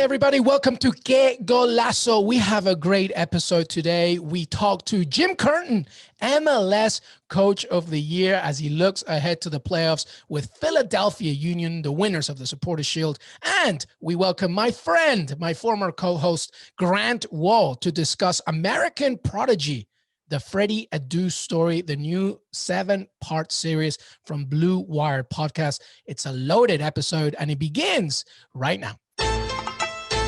everybody. Welcome to Qué Golazo. We have a great episode today. We talk to Jim Curtin, MLS Coach of the Year, as he looks ahead to the playoffs with Philadelphia Union, the winners of the Supporters Shield. And we welcome my friend, my former co-host, Grant Wahl, to discuss American Prodigy, the Freddy Adu story, the new 7-part series from Blue Wire podcast. It's a loaded episode, and it begins right now.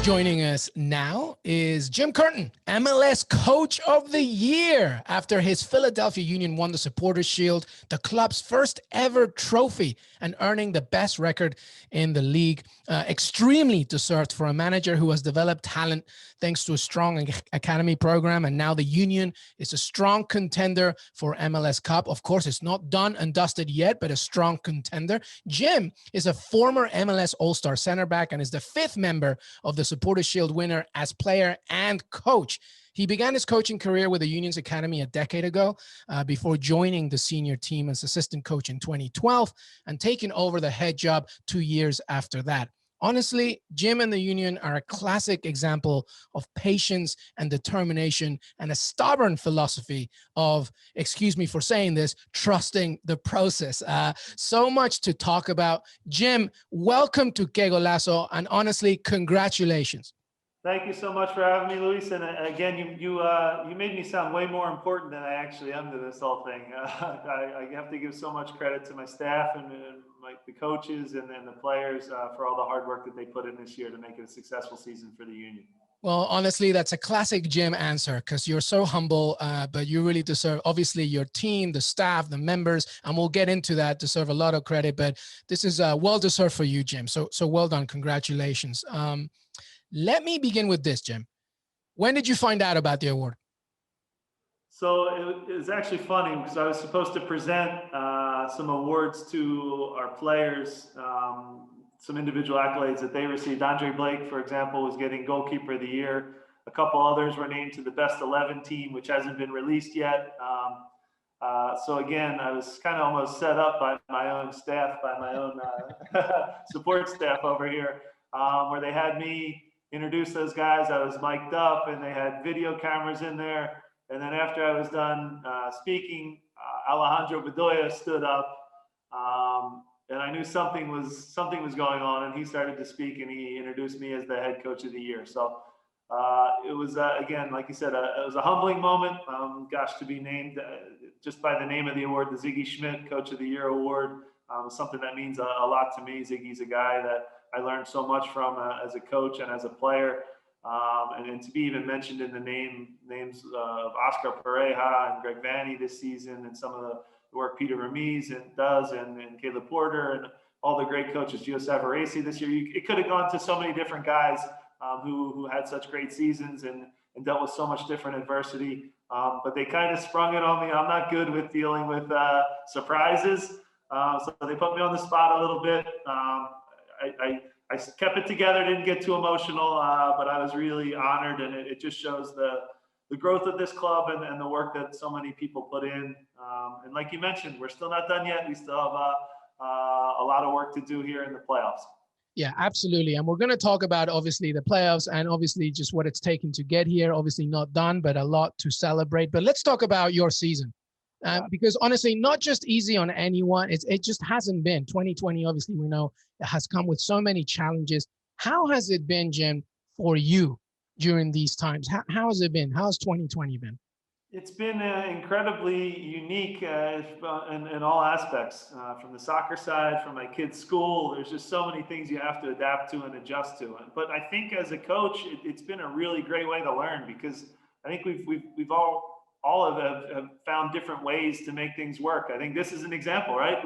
Joining us now is Jim Curtin, MLS Coach of the Year. After his Philadelphia Union won the Supporters Shield, the club's first ever trophy, and earning the best record in the league. Extremely deserved for a manager who has developed talent thanks to a strong academy program. And now the Union is a strong contender for MLS Cup. Of course, it's not done and dusted yet, but a strong contender. Jim is a former MLS All-Star center back and is the 5th member of the Supporters Shield winner as player and coach. He began his coaching career with the Union's Academy a decade ago before joining the senior team as assistant coach in 2012 and taking over the head job 2 years after that. Honestly, Jim and the Union are a classic example of patience and determination and a stubborn philosophy of, excuse me for saying this, trusting the process. So much to talk about. Jim, welcome to Qué Golazo, and honestly, congratulations. Thank you so much for having me, Luis. And again, you made me sound way more important than I actually am to this whole thing. I have to give so much credit to my staff and the coaches and the players for all the hard work that they put in this year to make it a successful season for the Union. Well, honestly, that's a classic Jim answer because you're so humble, but you really deserve, obviously, your team, the staff, the members, and we'll get into that, deserve a lot of credit, but this is well-deserved for you, Jim. So well done. Congratulations. Let me begin with this, Jim. When did you find out about the award? So it was actually funny because I was supposed to present some awards to our players, some individual accolades that they received. Andre Blake, for example, was getting goalkeeper of the year. A couple others were named to the best 11 team, which hasn't been released yet. So again, I was kind of almost set up by my own staff, by my own support staff over here, where they had me introduce those guys. I was mic'd up and they had video cameras in there. And then after I was done speaking, Alejandro Bedoya stood up, and I knew something was going on. And he started to speak, and he introduced me as the head coach of the year. So it was again, like you said, it was a humbling moment. Gosh, to be named just by the name of the award, the Ziggy Schmidt Coach of the Year award, something that means a lot to me. Ziggy's a guy that I learned so much from as a coach and as a player. And to be even mentioned in the names of Oscar Pareja and Greg Vanney this season, and some of the work Peter Ramiz does, and Caleb Porter, and all the great coaches, Gio Savarese this year. It could have gone to so many different guys who had such great seasons and dealt with so much different adversity. But they kind of sprung it on me. I'm not good with dealing with surprises. So they put me on the spot a little bit. I kept it together, didn't get too emotional, but I was really honored, and it just shows the growth of this club and the work that so many people put in. And like you mentioned, we're still not done yet. We still have a lot of work to do here in the playoffs. Yeah, absolutely. And we're going to talk about, obviously, the playoffs and obviously just what it's taken to get here. Obviously not done, but a lot to celebrate. But let's talk about your season. Because honestly, not just easy on anyone. It just hasn't been. 2020, obviously, we know it has come with so many challenges. How has it been, Jim, for you during these times? How has it been? How's 2020 been? It's been incredibly unique in all aspects. From the soccer side, from my kids' school, there's just so many things you have to adapt to and adjust to. But I think as a coach, it's been a really great way to learn, because I think we've all have found different ways to make things work. I think this is an example, right?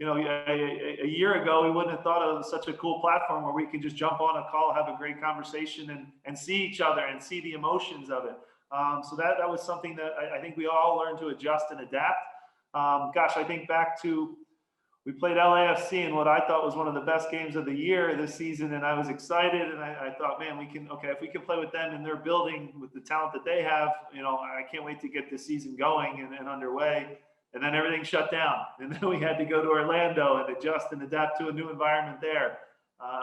A year ago, we wouldn't have thought of such a cool platform where we can just jump on a call, have a great conversation, and see each other and see the emotions of it. So that was something that I think we all learned to adjust and adapt. I think back to, we played LAFC in what I thought was one of the best games of the year this season, and I was excited, and I thought, man, if we can play with them in their building with the talent that they have, I can't wait to get this season going and underway. And then everything shut down, and then we had to go to Orlando and adjust and adapt to a new environment there.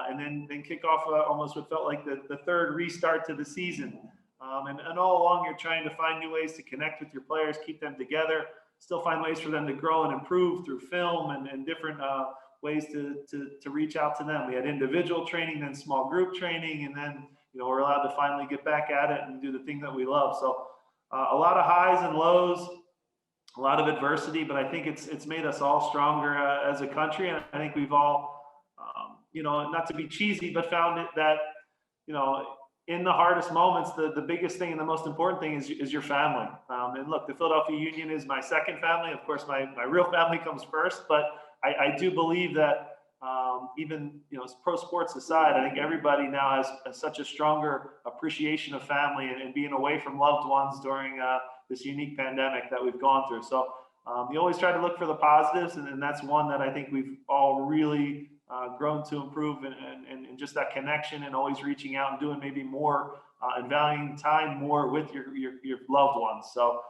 and then kick off almost what felt like the third restart to the season. And all along, you're trying to find new ways to connect with your players, keep them together, still find ways for them to grow and improve through film and different ways to reach out to them. We had individual training, then small group training, and then we're allowed to finally get back at it and do the thing that we love. So a lot of highs and lows, a lot of adversity, but I think it's made us all stronger as a country. And I think we've all, not to be cheesy, but found it that, in the hardest moments, the biggest thing and the most important thing is your family. And look, the Philadelphia Union is my second family. Of course, my real family comes first, but I do believe that even, pro sports aside, I think everybody now has such a stronger appreciation of family and being away from loved ones during this unique pandemic that we've gone through. So you always try to look for the positives, and that's one that I think we've all really grown to improve, and just that connection and always reaching out and doing maybe more and valuing time more with your loved ones. So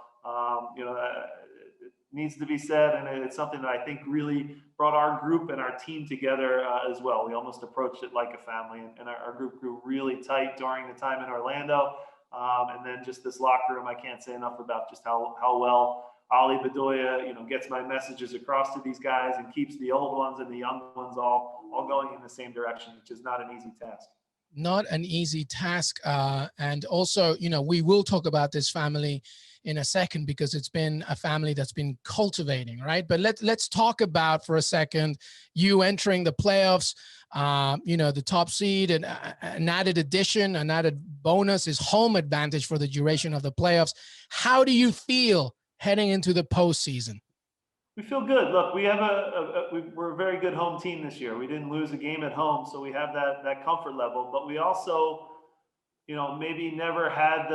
it needs to be said, and it's something that I think really brought our group and our team together as well. We almost approached it like a family, and our group grew really tight during the time in Orlando. And then just this locker room, I can't say enough about just how well Ali Bedoya, gets my messages across to these guys and keeps the old ones and the young ones all going in the same direction, which is not an easy task. Not an easy task. And also, we will talk about this family in a second, because it's been a family that's been cultivating, right? But let's talk about for a second, you entering the playoffs, the top seed, and an added addition, an added bonus is home advantage for the duration of the playoffs. How do you feel heading into the postseason? We feel good. Look, we have we're a very good home team this year. We didn't lose a game at home, so we have that comfort level. But we also, maybe never had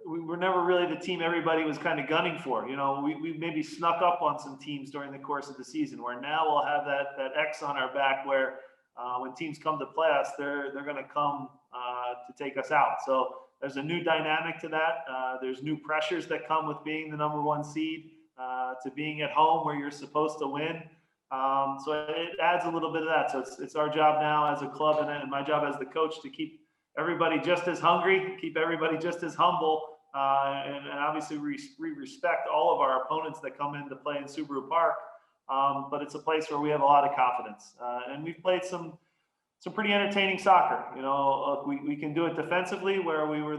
we were never really the team everybody was kind of gunning for. We maybe snuck up on some teams during the course of the season, where now we'll have that X on our back where when teams come to play us, they're going to come to take us out. So there's a new dynamic to that. There's new pressures that come with being the number one seed, to being at home where you're supposed to win. So it adds a little bit of that. So it's our job now as a club, and my job as the coach, to keep everybody just as hungry, keep everybody just as humble. And obviously we respect all of our opponents that come in to play in Subaru Park. But it's a place where we have a lot of confidence. And we've played some pretty entertaining soccer. We can do it defensively, where we were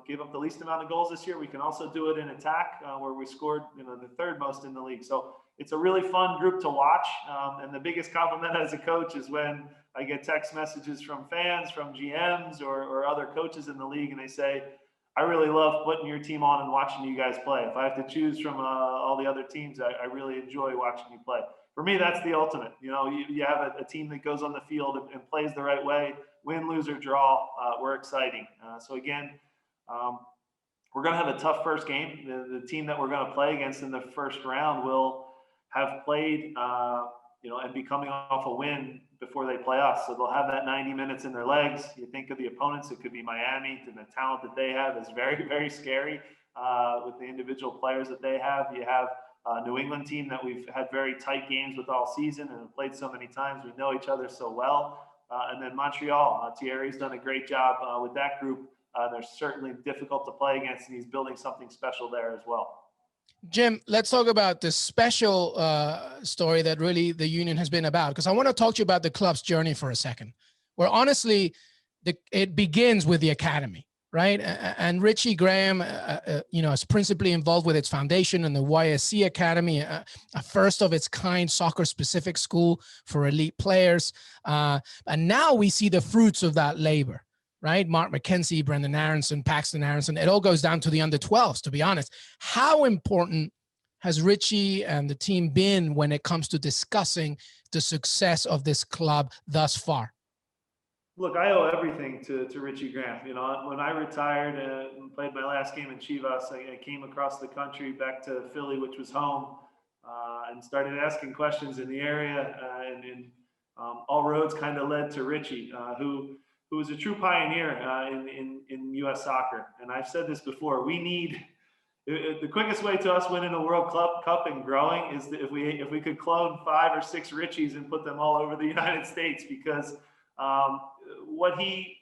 gave up the least amount of goals this year. We can also do it in attack, where we scored, the third most in the league. So it's a really fun group to watch. And the biggest compliment as a coach is when I get text messages from fans, from GMs or other coaches in the league, and they say, I really love putting your team on and watching you guys play. If I have to choose from all the other teams, I really enjoy watching you play. For me, that's the ultimate. You have a team that goes on the field and plays the right way, win, lose, or draw. We're exciting. So again, we're going to have a tough first game. The team that we're going to play against in the first round will have played, and be coming off a win before they play us. So they'll have that 90 minutes in their legs. You think of the opponents, it could be Miami, and the talent that they have is very, very scary with the individual players that they have. You have a New England team that we've had very tight games with all season and have played so many times. We know each other so well. And then Montreal, Thierry's done a great job with that group. They're certainly difficult to play against, and he's building something special there as well. Jim, let's talk about the special story that really the Union has been about, because I want to talk to you about the club's journey for a second, where honestly, it begins with the academy, right? And Richie Graham, is principally involved with its foundation and the YSC Academy, a first of its kind soccer-specific school for elite players. And now we see the fruits of that labor. Right? Mark McKenzie, Brendan Aronson, Paxton Aronson, it all goes down to the under 12s, to be honest. How important has Richie and the team been when it comes to discussing the success of this club thus far? Look, I owe everything to Richie Graham. When I retired and played my last game in Chivas, I came across the country back to Philly, which was home, and started asking questions in the area. And all roads kind of led to Richie, who was a true pioneer in U.S. soccer. And I've said this before, the quickest way to us winning a World Cup and growing is if we could clone 5 or 6 Richies and put them all over the United States, because what he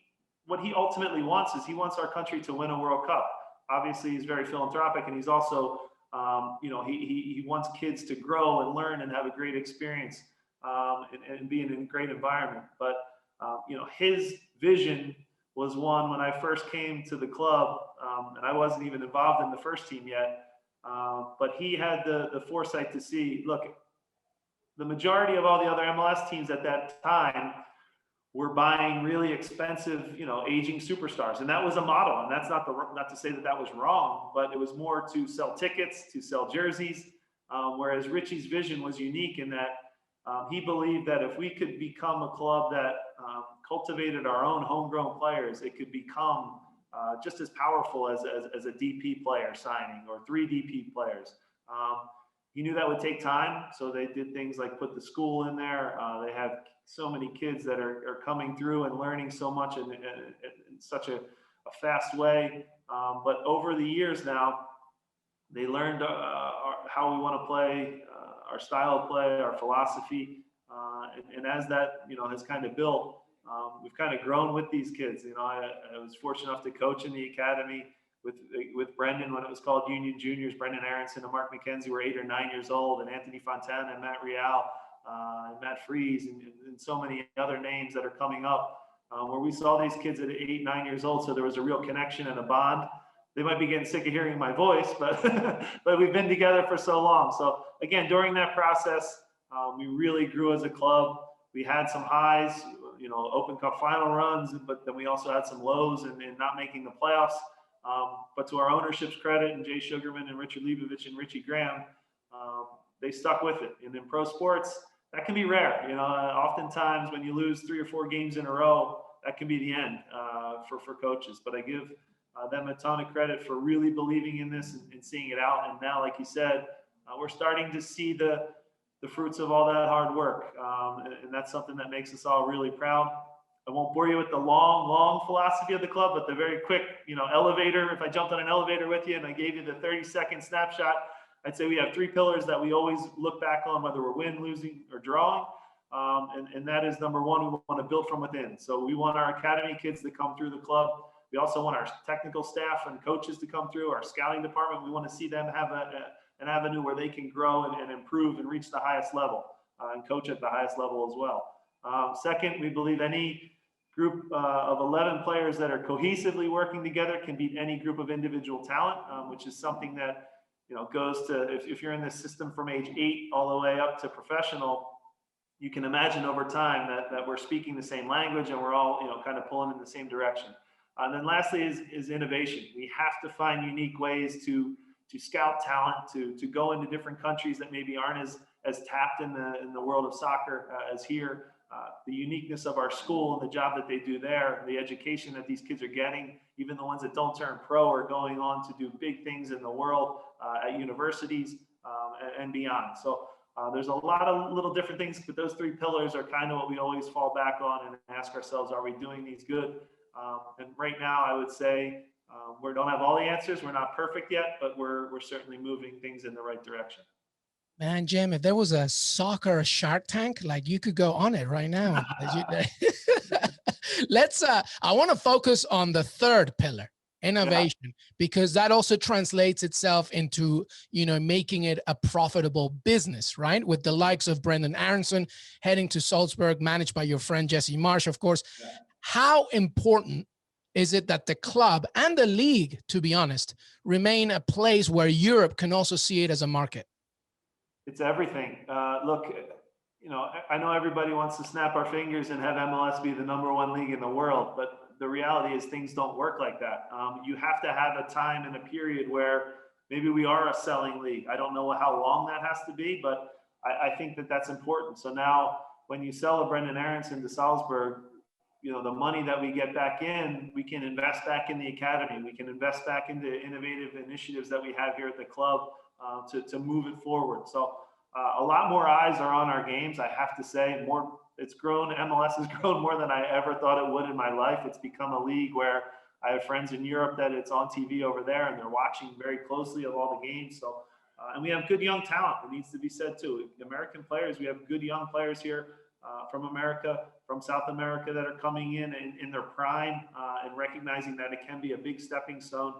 ultimately wants is he wants our country to win a World Cup. Obviously, he's very philanthropic, and he's also he wants kids to grow and learn and have a great experience and be in a great environment. But his vision was one when I first came to the club, and I wasn't even involved in the first team yet. But he had the foresight to see, look, the majority of all the other MLS teams at that time were buying really expensive, aging superstars, and that was a model. And that's not to say that was wrong, but it was more to sell tickets, to sell jerseys. Whereas Richie's vision was unique in that he believed that if we could become a club that cultivated our own homegrown players, it could become just as powerful as a DP player signing or 3 DP players. He knew that would take time, so they did things like put the school in there. They have so many kids that are coming through and learning so much in such a fast way. But over the years now, they learned how we want to play, our style of play, our philosophy. And as that, has kind of built, we've kind of grown with these kids. I was fortunate enough to coach in the academy with Brendan when it was called Union Juniors. Brendan Aronson and Mark McKenzie were 8 or 9 years old, and Anthony Fontana and Matt Real and Matt Fries and so many other names that are coming up, where we saw these kids at 8, 9 years old. So there was a real connection and a bond. They might be getting sick of hearing my voice, but but we've been together for so long. So again, during that process, we really grew as a club. We had some highs, Open Cup final runs, but then we also had some lows and not making the playoffs. But to our ownership's credit, and Jay Sugarman and Richard Leibovich and Richie Graham, they stuck with it. And in pro sports, that can be rare. Oftentimes when you lose 3 or 4 games in a row, that can be the end for coaches. But I give them a ton of credit for really believing in this and seeing it out. And now, like you said, we're starting to see the fruits of all that hard work. And that's something that makes us all really proud. I won't bore you with the long philosophy of the club, but the very quick, elevator. If I jumped on an elevator with you and I gave you the 30-second snapshot, I'd say we have 3 pillars that we always look back on, whether we're winning, losing, or drawing. And that is, number one, we want to build from within. So we want our academy kids to come through the club. We also want our technical staff and coaches to come through, our scouting department. We want to see them have an avenue where they can grow and improve and reach the highest level and coach at the highest level as well. Second, we believe any group of 11 players that are cohesively working together can beat any group of individual talent, which is something that goes to, if you're in this system from age 8 all the way up to professional, you can imagine over time that we're speaking the same language and we're all kind of pulling in the same direction. And then lastly is innovation. We have to find unique ways to scout talent, to go into different countries that maybe aren't as tapped in the world of soccer as here. The uniqueness of our school and the job that they do there, the education that these kids are getting, even the ones that don't turn pro are going on to do big things in the world at universities and beyond. So there's a lot of little different things, but those 3 pillars are kind of what we always fall back on and ask ourselves, are we doing these good? And right now, I would say we don't have all the answers. We're not perfect yet, but we're certainly moving things in the right direction. Man, Jim, if there was a soccer Shark Tank, like, you could go on it right now. I want to focus on the 3rd pillar, innovation, because that also translates itself into, making it a profitable business, right? With the likes of Brendan Aronson heading to Salzburg, managed by your friend Jesse Marsh, of course. Yeah. How important is it that the club and the league, to be honest, remain a place where Europe can also see it as a market? It's everything. Look, I know everybody wants to snap our fingers and have MLS be the #1 league in the world, but the reality is things don't work like that. You have to have a time and a period where maybe we are a selling league. I don't know how long that has to be, but I think that's important. So now when you sell a Brendan Aronson to Salzburg, the money that we get back in, we can invest back in the academy. We can invest back into innovative initiatives that we have here at the club to move it forward. So a lot more eyes are on our games. I have to say, it's grown. MLS has grown more than I ever thought it would in my life. It's become a league where I have friends in Europe that it's on TV over there, and they're watching very closely of all the games. So, and we have good young talent. It needs to be said too. American players, we have good young players here from America, from South America that are coming in their prime and recognizing that it can be a big stepping stone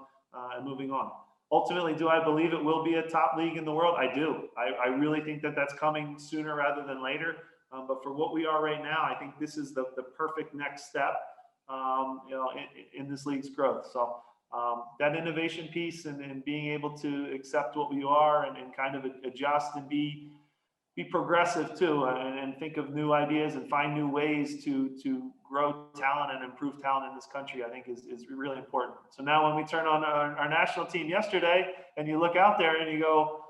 and moving on. Ultimately, do I believe it will be a top league in the world? I do. I really think that that's coming sooner rather than later. But for what we are right now, I think this is the perfect next step, in this league's growth. So that innovation piece and being able to accept what we are and kind of adjust and be progressive too, and think of new ideas and find new ways to grow talent and improve talent in this country, I think is really important. So now when we turn on our national team yesterday and you look out there and you go,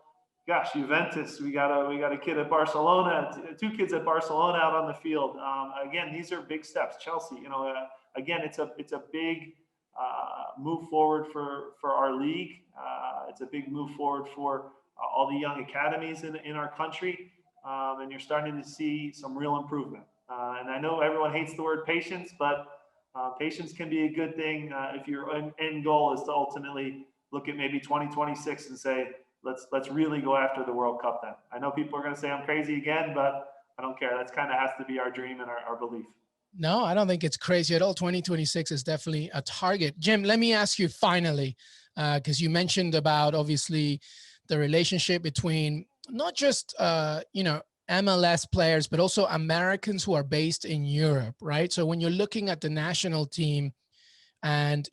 gosh, Juventus, we got a kid at Barcelona, two kids at Barcelona out on the field. Again, these are big steps. Chelsea, again, it's a big move forward for our league. It's a big move forward for all the young academies in our country. And you're starting to see some real improvement. And I know everyone hates the word patience, but patience can be a good thing if your end goal is to ultimately look at maybe 2026 and say, let's really go after the World Cup then. I know people are going to say I'm crazy again, but I don't care. That's kind of has to be our dream and our belief. No, I don't think it's crazy at all. 2026 is definitely a target. Jim, let me ask you finally, because you mentioned about obviously the relationship between not just, MLS players, but also Americans who are based in Europe, right? So when you're looking at the national team and,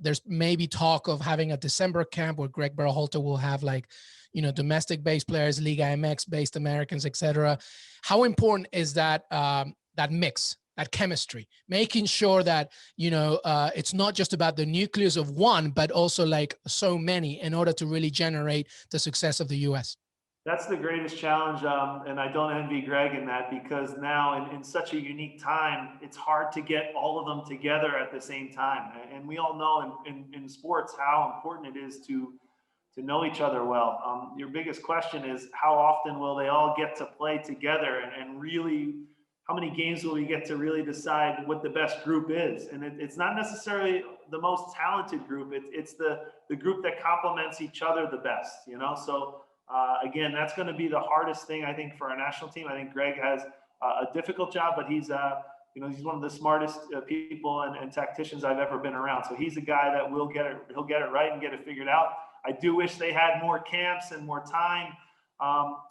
there's maybe talk of having a December camp where Greg Berhalter will have domestic-based players, Liga MX-based Americans, etc. How important is that that mix, that chemistry, making sure that it's not just about the nucleus of one, but also like so many in order to really generate the success of the U.S.? That's the greatest challenge, and I don't envy Greg in that, because now in such a unique time, it's hard to get all of them together at the same time. And we all know in sports how important it is to know each other well. Your biggest question is how often will they all get to play together, and really how many games will we get to really decide what the best group is? And it's not necessarily the most talented group. It's the group that complements each other the best, So again, that's going to be the hardest thing, I think, for our national team. I think Greg has a difficult job, but he's he's one of the smartest people and tacticians I've ever been around. So he's a guy that will he'll get it right and get it figured out. I do wish they had more camps and more time.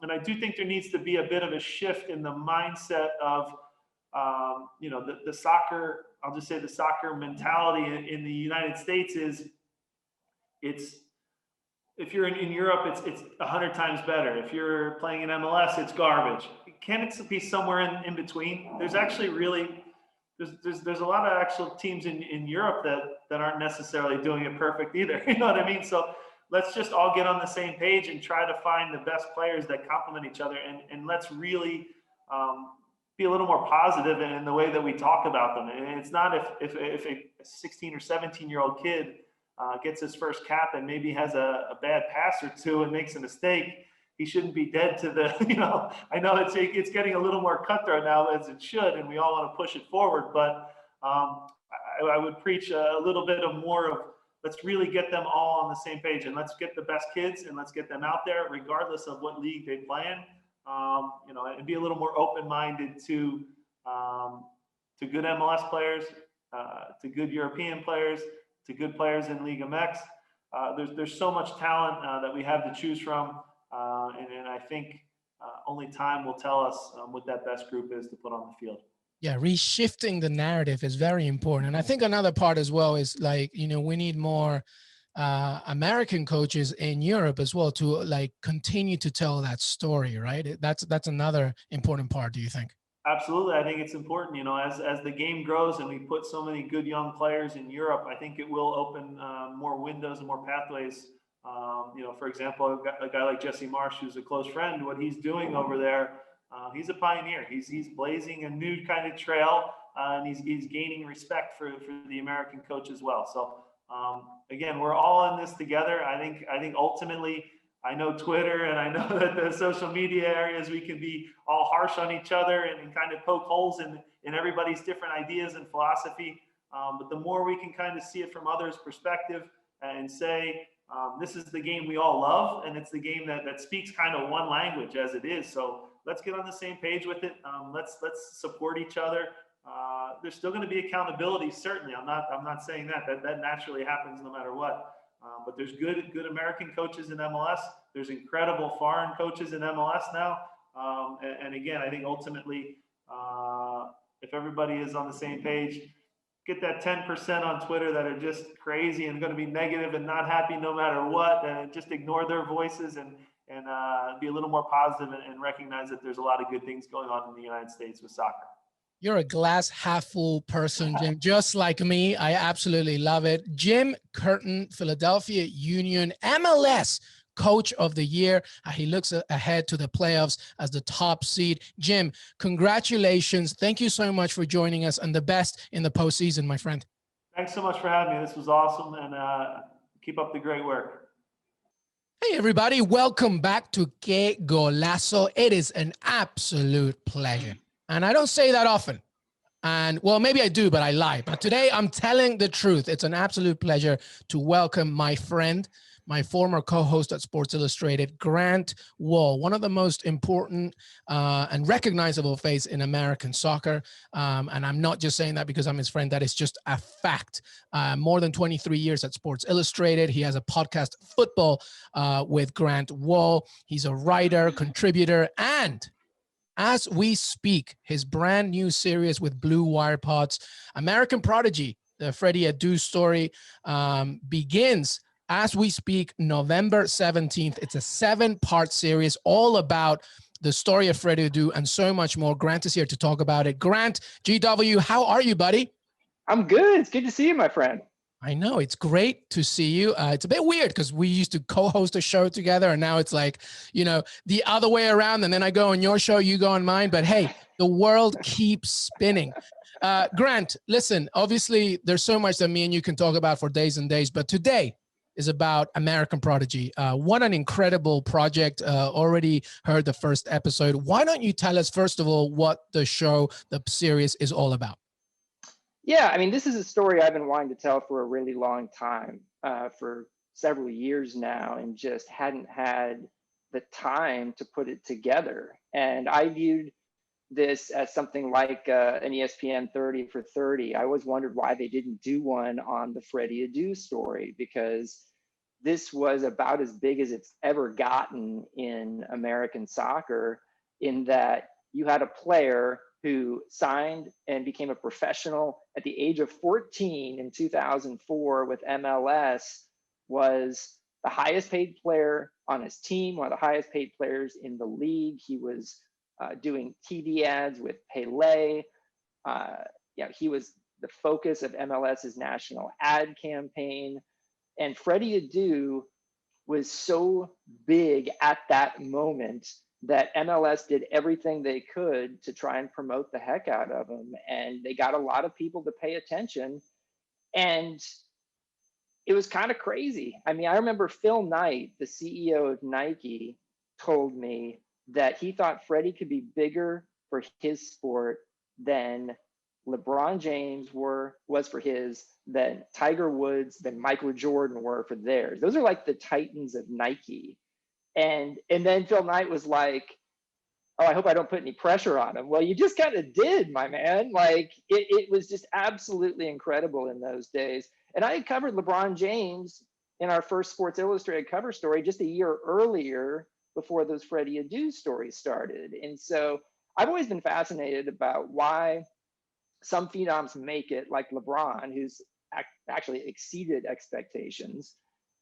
And I do think there needs to be a bit of a shift in the mindset of, the soccer, I'll just say the soccer mentality in the United States is if you're in Europe, it's 100 times better. If you're playing in MLS, it's garbage. Can it be somewhere in between? There's actually there's a lot of actual teams in Europe that aren't necessarily doing it perfect either. You know what I mean? So let's just all get on the same page and try to find the best players that complement each other. And let's really be a little more positive in the way that we talk about them. And it's not if a 16 or 17-year-old kid gets his first cap and maybe has a bad pass or two and makes a mistake, he shouldn't be dead to the, I know it's getting a little more cutthroat now as it should, and we all want to push it forward, but I would preach a little bit of more of let's really get them all on the same page, and let's get the best kids and let's get them out there regardless of what league they play in, and be a little more open-minded to good MLS players, to good European players, to good players in Liga MX. There's so much talent that we have to choose from, and I think only time will tell us what that best group is to put on the field. Yeah, reshifting the narrative is very important. And I think another part as well is we need more American coaches in Europe as well to continue to tell that story, right? That's another important part, do you think? Absolutely. I think it's important, as the game grows and we put so many good young players in Europe, I think it will open more windows and more pathways. For example, a guy like Jesse Marsh, who's a close friend, what he's doing over there, he's a pioneer. He's blazing a new kind of trail, and he's gaining respect for the American coach as well. So again, we're all in this together. I think ultimately, I know Twitter and I know that the social media areas, we can be all harsh on each other and kind of poke holes in everybody's different ideas and philosophy. But the more we can kind of see it from others' perspective and say, this is the game we all love, and it's the game that speaks kind of one language as it is. So let's get on the same page with it. Let's support each other. There's still going to be accountability, certainly. I'm not saying that naturally happens no matter what. But there's good American coaches in MLS. There's incredible foreign coaches in MLS now. And again, I think ultimately, if everybody is on the same page, get that 10% on Twitter that are just crazy and going to be negative and not happy no matter what, and just ignore their voices and be a little more positive and recognize that there's a lot of good things going on in the United States with soccer. You're a glass half full person, Jim, just like me. I absolutely love it. Jim Curtin, Philadelphia Union, MLS Coach of the Year. He looks ahead to the playoffs as the top seed. Jim, congratulations. Thank you so much for joining us, and the best in the postseason, my friend. Thanks so much for having me. This was awesome, and keep up the great work. Hey, everybody. Welcome back to Qué Golazo. It is an absolute pleasure. And I don't say that often. And well, maybe I do, but I lie. But today I'm telling the truth. It's an absolute pleasure to welcome my friend, my former co-host at Sports Illustrated, Grant Wahl, one of the most important and recognizable faces in American soccer. And I'm not just saying that because I'm his friend. That is just a fact. More than 23 years at Sports Illustrated. He has a podcast, Football, with Grant Wahl. He's a writer, contributor, and as we speak, his brand new series with Blue Wire Pods, American Prodigy, the Freddy Adu story, begins as we speak, November 17th. It's a 7-part series all about the story of Freddy Adu and so much more. Grant is here to talk about it. Grant, GW, how are you, buddy? I'm good. It's good to see you, my friend. I know. It's great to see you. It's a bit weird because we used to co-host a show together, and now it's like, you know, the other way around. And then I go on your show, you go on mine. But hey, the world keeps spinning. Grant, listen, obviously there's so much that me and you can talk about for days and days, but today is about American Prodigy. What an incredible project. Already heard the first episode. Why don't you tell us, first of all, what the show, the series is all about? Yeah, I mean, this is a story I've been wanting to tell for a really long time, for several years now, and just hadn't had the time to put it together. And I viewed this as something like an ESPN 30 for 30. I always wondered why they didn't do one on the Freddy Adu story, because this was about as big as it's ever gotten in American soccer, in that you had a player who signed and became a professional at the age of 14 in 2004 with MLS, was the highest paid player on his team, one of the highest paid players in the league. He was doing TV ads with Pele. He was the focus of MLS's national ad campaign. And Freddy Adu was so big at that moment that MLS did everything they could to try and promote the heck out of him. And they got a lot of people to pay attention. And it was kind of crazy. I mean, I remember Phil Knight, the CEO of Nike, told me that he thought Freddie could be bigger for his sport than LeBron James was for his, than Tiger Woods, than Michael Jordan were for theirs. Those are like the titans of Nike. And then Phil Knight was like, oh, I hope I don't put any pressure on him. Well, you just kind of did, my man. Like, it was just absolutely incredible in those days. And I had covered LeBron James in our first Sports Illustrated cover story just a year earlier, before those Freddy Adu stories started. And so I've always been fascinated about why some phenoms make it, like LeBron, who's actually exceeded expectations,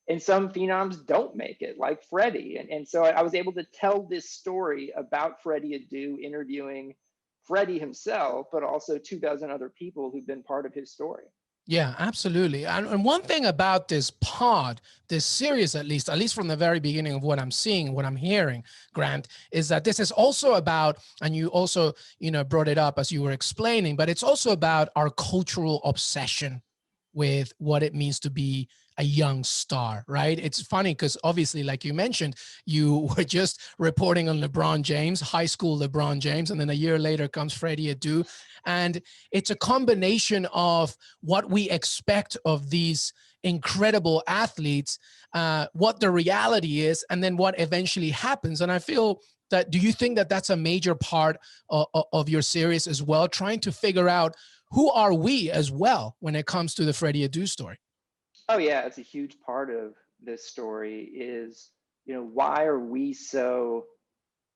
and some phenoms don't make it, like Freddie. And so I was able to tell this story about Freddy Adu, interviewing Freddie himself, but also 24 other people who've been part of his story. Yeah, absolutely. And one thing about this pod, this series, at least from the very beginning of what I'm seeing, what I'm hearing, Grant, is that this is also about, and you also, brought it up as you were explaining, but it's also about our cultural obsession with what it means to be a young star, right? It's funny because obviously, like you mentioned, you were just reporting on LeBron James, high school LeBron James, and then a year later comes Freddy Adu. And it's a combination of what we expect of these incredible athletes, what the reality is, and then what eventually happens. And I feel that, do you think that that's a major part of your series as well, trying to figure out who are we as well when it comes to the Freddy Adu story? Oh yeah, it's a huge part of this story is, why are we so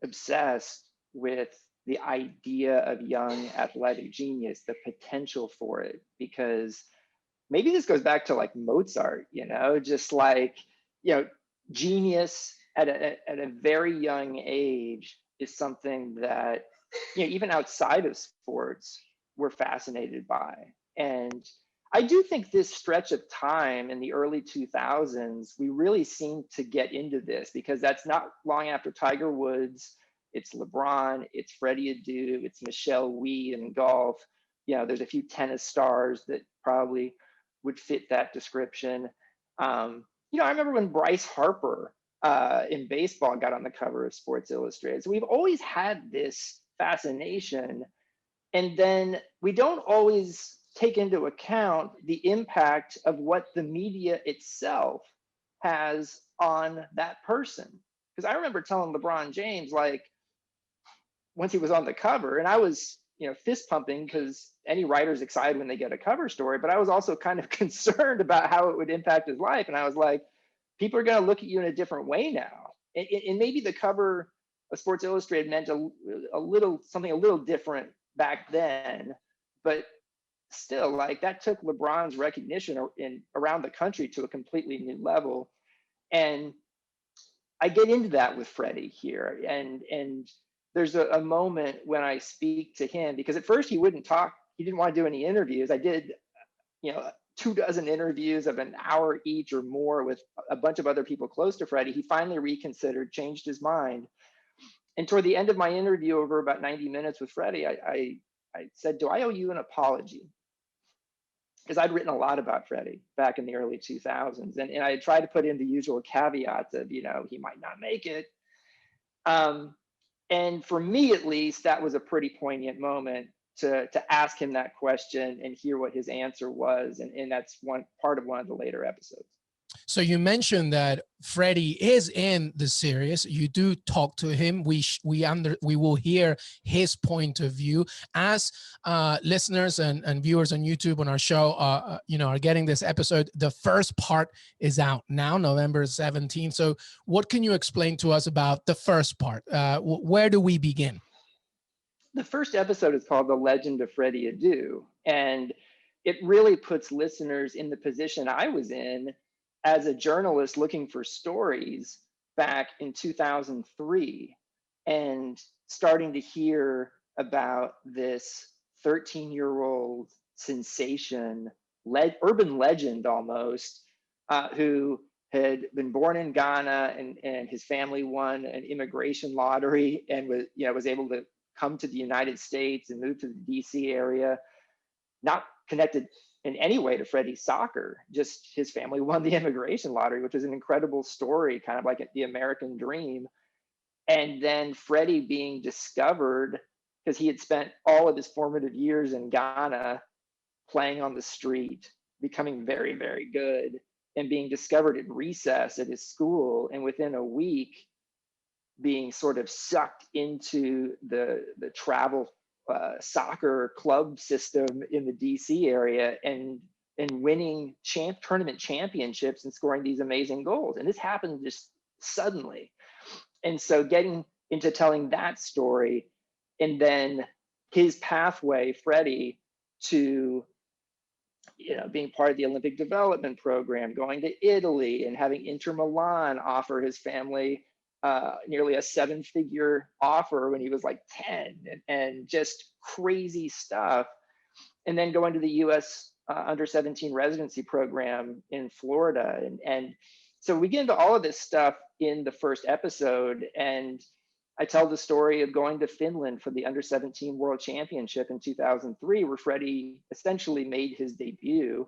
obsessed with the idea of young athletic genius, the potential for it? Because maybe this goes back to like Mozart, just like, genius at a very young age is something that, even outside of sports, we're fascinated by. And I do think this stretch of time in the early 2000s, we really seemed to get into this because that's not long after Tiger Woods. It's LeBron, it's Freddy Adu, it's Michelle Wie in golf. There's a few tennis stars that probably would fit that description. I remember when Bryce Harper in baseball got on the cover of Sports Illustrated. So we've always had this fascination. And then we don't always take into account the impact of what the media itself has on that person. Because I remember telling LeBron James, like, once he was on the cover, and I was, fist pumping because any writer's excited when they get a cover story, but I was also kind of concerned about how it would impact his life. And I was like, people are going to look at you in a different way now. And maybe the cover of Sports Illustrated meant something a little different back then, but still, like, that took LeBron's recognition around the country to a completely new level. And I get into that with Freddie here. And there's a moment when I speak to him, because at first he wouldn't talk. He didn't want to do any interviews. I did, 24 interviews of an hour each or more with a bunch of other people close to Freddie. He finally reconsidered, changed his mind. And toward the end of my interview, over about 90 minutes with Freddie, I said, do I owe you an apology? Because I'd written a lot about Freddie back in the early 2000s. And I tried to put in the usual caveats of, he might not make it. And for me, at least, that was a pretty poignant moment to ask him that question and hear what his answer was. And that's one part of one of the later episodes. So you mentioned that Freddie is in the series. You do talk to him. We will hear his point of view as listeners and viewers on YouTube on our show. Are getting this episode. The first part is out now, November 17th. So what can you explain to us about the first part? Where do we begin? The first episode is called "The Legend of Freddy Adu," and it really puts listeners in the position I was in as a journalist looking for stories back in 2003 and starting to hear about this 13-year-old sensation, urban legend almost, who had been born in Ghana, and his family won an immigration lottery and was able to come to the United States and move to the DC area, not connected in any way to Freddie's soccer, just his family won the immigration lottery, which is an incredible story, kind of like the American dream. And then Freddie being discovered, because he had spent all of his formative years in Ghana playing on the street, becoming very, very good, and being discovered at recess at his school, and within a week being sort of sucked into the travel soccer club system in the DC area and winning tournament championships and scoring these amazing goals. And this happened just suddenly. And so getting into telling that story, and then his pathway, Freddie, to being part of the Olympic development program, going to Italy and having Inter Milan offer his family nearly a 7-figure offer when he was like 10, and just crazy stuff. And then going to the US under 17 residency program in Florida. And so we get into all of this stuff in the first episode. And I tell the story of going to Finland for the under 17 world championship in 2003, where Freddie essentially made his debut.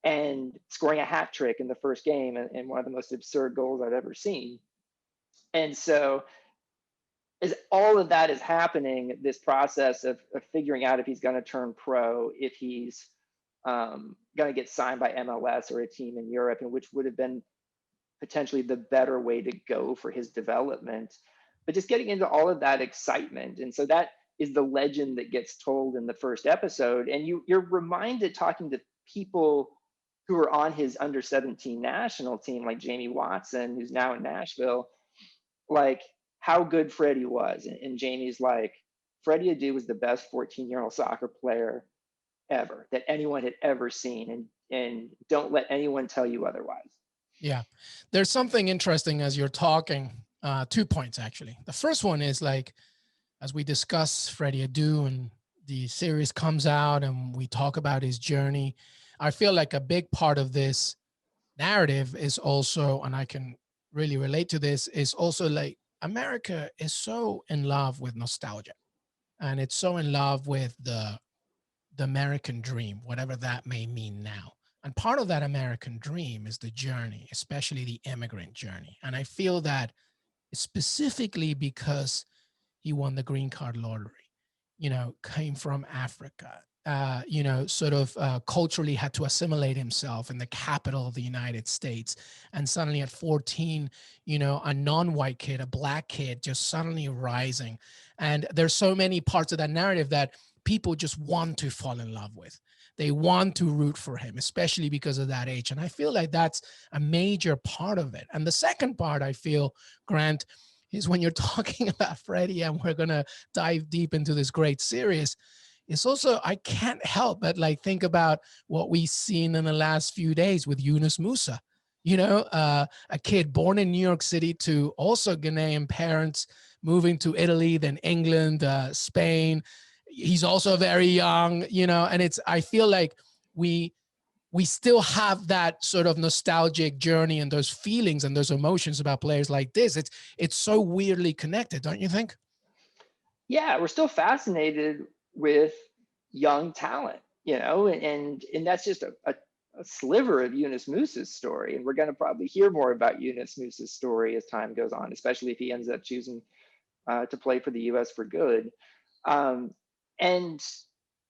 and scoring a hat trick in the first game and one of the most absurd goals I've ever seen. And so as all of that is happening, this process of figuring out if he's going to turn pro, if he's going to get signed by MLS or a team in Europe, and which would have been potentially the better way to go for his development, but just getting into all of that excitement. And so that is the legend that gets told in the first episode. And you're reminded, talking to people who are on his under 17 national team, like Jamie Watson, who's now in Nashville, like how good Freddy was. And Jamie's like, Freddy Adu was the best 14-year-old soccer player ever that anyone had ever seen. And don't let anyone tell you otherwise. Yeah. There's something interesting as you're talking, 2 points actually. The first one is, like, as we discuss Freddy Adu and the series comes out and we talk about his journey, I feel like a big part of this narrative is also, and I can really relate to this, is also like America is so in love with nostalgia, and it's so in love with the American dream, whatever that may mean now. And part of that American dream is the journey, especially the immigrant journey. And I feel that specifically because he won the green card lottery, came from Africa, sort of culturally had to assimilate himself in the capital of the United States. And suddenly at 14, a non-white kid, a black kid, just suddenly rising. And there's so many parts of that narrative that people just want to fall in love with. They want to root for him, especially because of that age. And I feel like that's a major part of it. And the second part, I feel, Grant, is when you're talking about Freddy, and we're going to dive deep into this great series, it's also, I can't help but think about what we've seen in the last few days with Yunus Musa, a kid born in New York City to also Ghanaian parents, moving to Italy, then England, Spain. He's also very young, and I feel like we still have that sort of nostalgic journey and those feelings and those emotions about players like this. It's so weirdly connected, don't you think? Yeah, we're still fascinated with young talent, and that's just a sliver of Yunus Musa's story. And we're going to probably hear more about Yunus Musa's story as time goes on, especially if he ends up choosing to play for the U.S. for good. And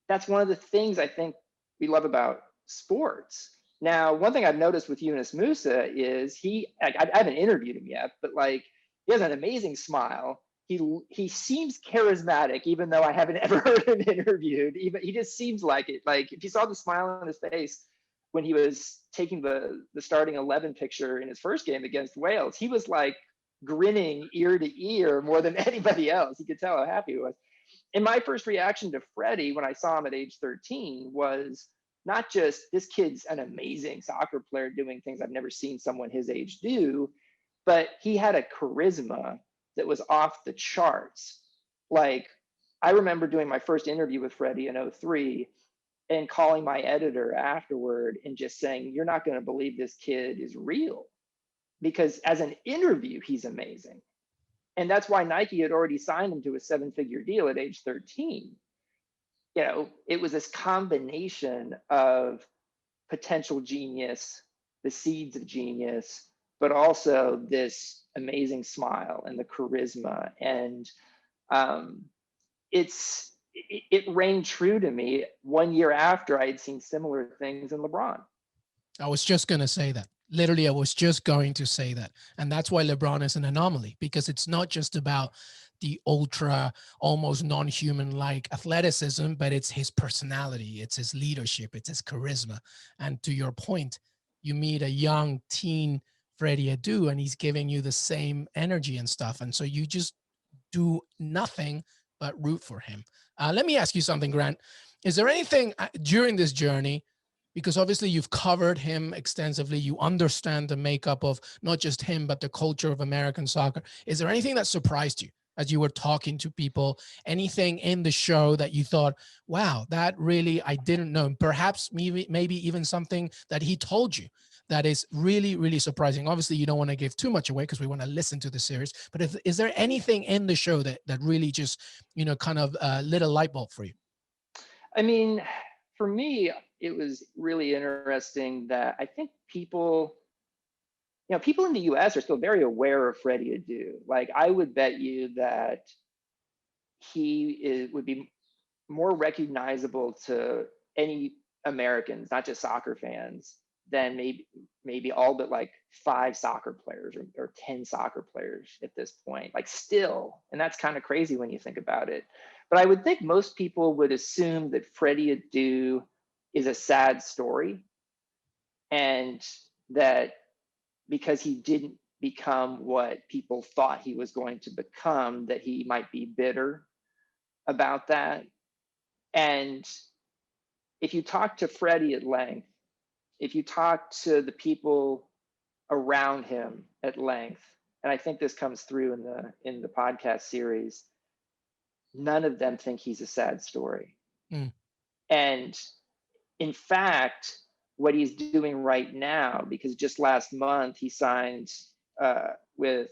that's one of the things I think we love about sports. Now, one thing I've noticed with Yunus Musa is I haven't interviewed him yet, but he has an amazing smile. He seems charismatic, even though I haven't ever heard him interviewed. He just seems like it. Like if you saw the smile on his face when he was taking the starting 11 picture in his first game against Wales, he was like grinning ear to ear more than anybody else. You could tell how happy he was. And my first reaction to Freddy when I saw him at age 13 was not just, this kid's an amazing soccer player doing things I've never seen someone his age do, but he had a charisma that was off the charts. Like, I remember doing my first interview with Freddy in 2003 and calling my editor afterward and just saying, you're not going to believe this kid is real. Because as an interview, he's amazing. And that's why Nike had already signed him to a 7-figure deal at age 13. It was this combination of potential genius, the seeds of genius, but also this amazing smile and the charisma. And it rang true to me 1 year after I had seen similar things in LeBron. I was just going to say that. Literally, I was just going to say that. And that's why LeBron is an anomaly, because it's not just about the ultra, almost non-human-like athleticism, but it's his personality, it's his leadership, it's his charisma. And to your point, you meet a young teen Freddy Adu, and he's giving you the same energy and stuff. And so you just do nothing but root for him. Let me ask you something, Grant. Is there anything during this journey, because obviously you've covered him extensively, you understand the makeup of not just him, but the culture of American soccer. Is there anything that surprised you as you were talking to people? Anything in the show that you thought, wow, that really, I didn't know? Perhaps maybe even something that he told you that is really, really surprising. Obviously, you don't want to give too much away because we want to listen to the series. But is there anything in the show that really just, kind of lit a light bulb for you? I mean, for me, it was really interesting that I think people in the US are still very aware of Freddy Adu. Like, I would bet you that would be more recognizable to any Americans, not just soccer fans, than maybe all but like 5 soccer players or 10 soccer players at this point. Like, still, and that's kind of crazy when you think about it. But I would think most people would assume that Freddy Adu is a sad story, and that because he didn't become what people thought he was going to become, that he might be bitter about that. And if you talk to Freddy at length, if you talk to the people around him at length, and I think this comes through in the podcast series, none of them think he's a sad story. And in fact, what he's doing right now, because just last month he signed with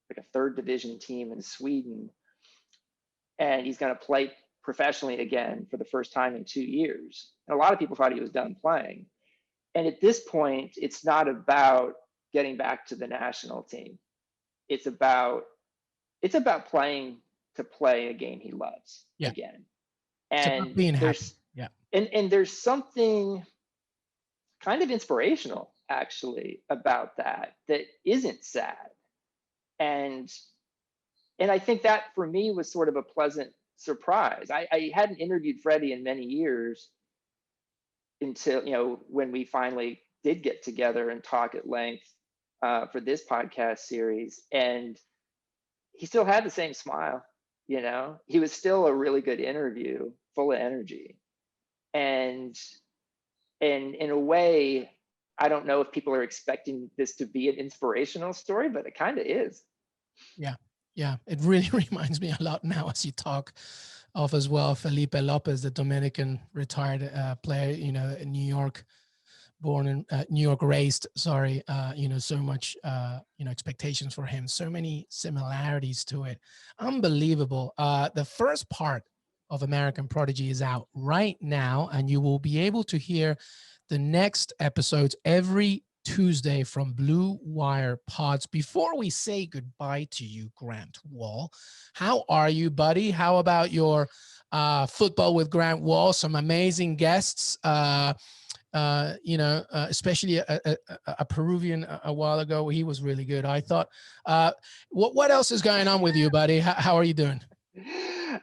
like a 3rd division team in Sweden, and he's going to play professionally again for the first time in 2 years. And a lot of people thought he was done playing. And at this point, it's not about getting back to the national team. It's about playing to play a game he loves again. And being happy. And there's something kind of inspirational, actually, about that isn't sad. And I think that for me was sort of a pleasant surprise. I hadn't interviewed Freddy in many years until, when we finally did get together and talk at length for this podcast series. And he still had the same smile, he was still a really good interview, full of energy. And in a way, I don't know if people are expecting this to be an inspirational story, but it kind of is. Yeah, it really reminds me a lot now as you talk of as well Felipe Lopez, the Dominican retired player, in New York, born in New York raised, sorry, so much, expectations for him, so many similarities to it. Unbelievable. The first part of American Prodigy is out right now, and you will be able to hear the next episodes every Tuesday from Blue Wire Pods. Before we say goodbye to you, Grant Wahl, how are you, buddy? How about your Football with Grant Wahl? Some amazing guests, especially a Peruvian a while ago. He was really good, I thought. What else is going on with you, buddy? How are you doing?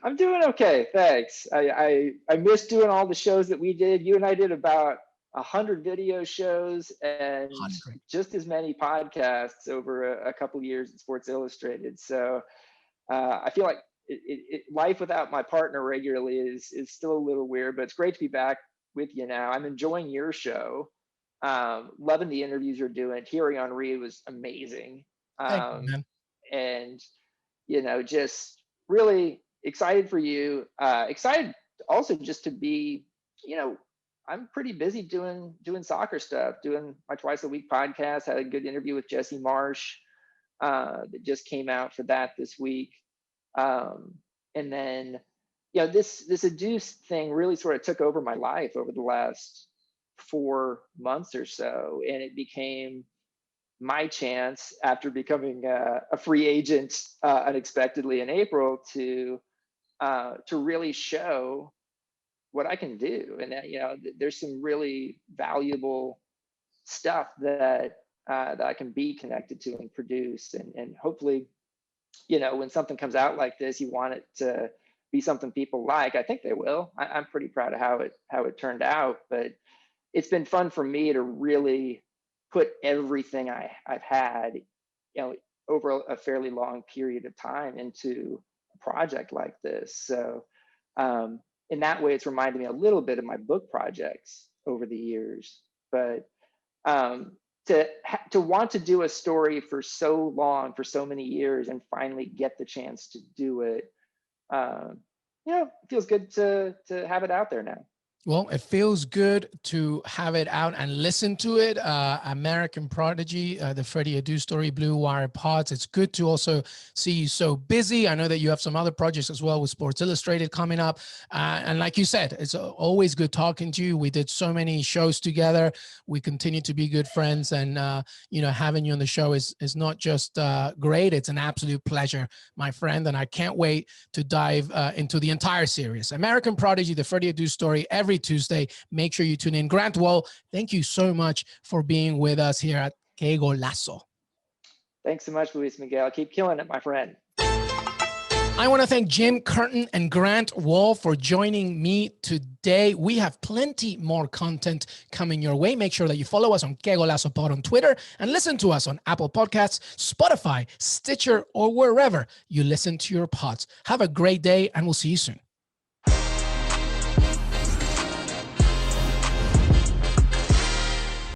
I'm doing okay, thanks. I missed doing all the shows that we did. You and I did about 100 video shows and 100. just as many podcasts over a couple of years at Sports Illustrated. So I feel like life without my partner regularly is still a little weird, but it's great to be back with you now. I'm enjoying your show. Loving the interviews you're doing. Thierry Henry was amazing. Thank you, man. And just really excited for you. Excited also just to be, I'm pretty busy doing soccer stuff, doing my twice a week podcast. Had a good interview with Jesse Marsh that just came out for that this week. And then, this Adu thing really sort of took over my life over the last 4 months or so. And it became my chance, after becoming a free agent unexpectedly in April, to really show what I can do. And there's some really valuable stuff that I can be connected to and produce. And hopefully, when something comes out like this, you want it to be something people like. I think they will. I'm pretty proud of how it turned out, but it's been fun for me to really put everything I've had, over a fairly long period of time into a project like this. So in that way, it's reminded me a little bit of my book projects over the years. But to want to do a story for so long, for so many years, and finally get the chance to do it, it feels good to have it out there now. Well, it feels good to have it out and listen to it. American Prodigy, the Freddy Adu story, Blue Wire Pods. It's good to also see you so busy. I know that you have some other projects as well with Sports Illustrated coming up. And like you said, it's always good talking to you. We did so many shows together. We continue to be good friends. And, having you on the show is not just great. It's an absolute pleasure, my friend. And I can't wait to dive into the entire series. American Prodigy, the Freddy Adu story, every Tuesday. Make sure you tune in. Grant Wahl, thank you so much for being with us here at Qué Golazo. Thanks so much, Luis Miguel. Keep killing it, my friend. I want to thank Jim Curtin and Grant Wahl for joining me today. We have plenty more content coming your way. Make sure that you follow us on Qué Golazo Pod on Twitter and listen to us on Apple Podcasts, Spotify, Stitcher, or wherever you listen to your pods. Have a great day, and we'll see you soon.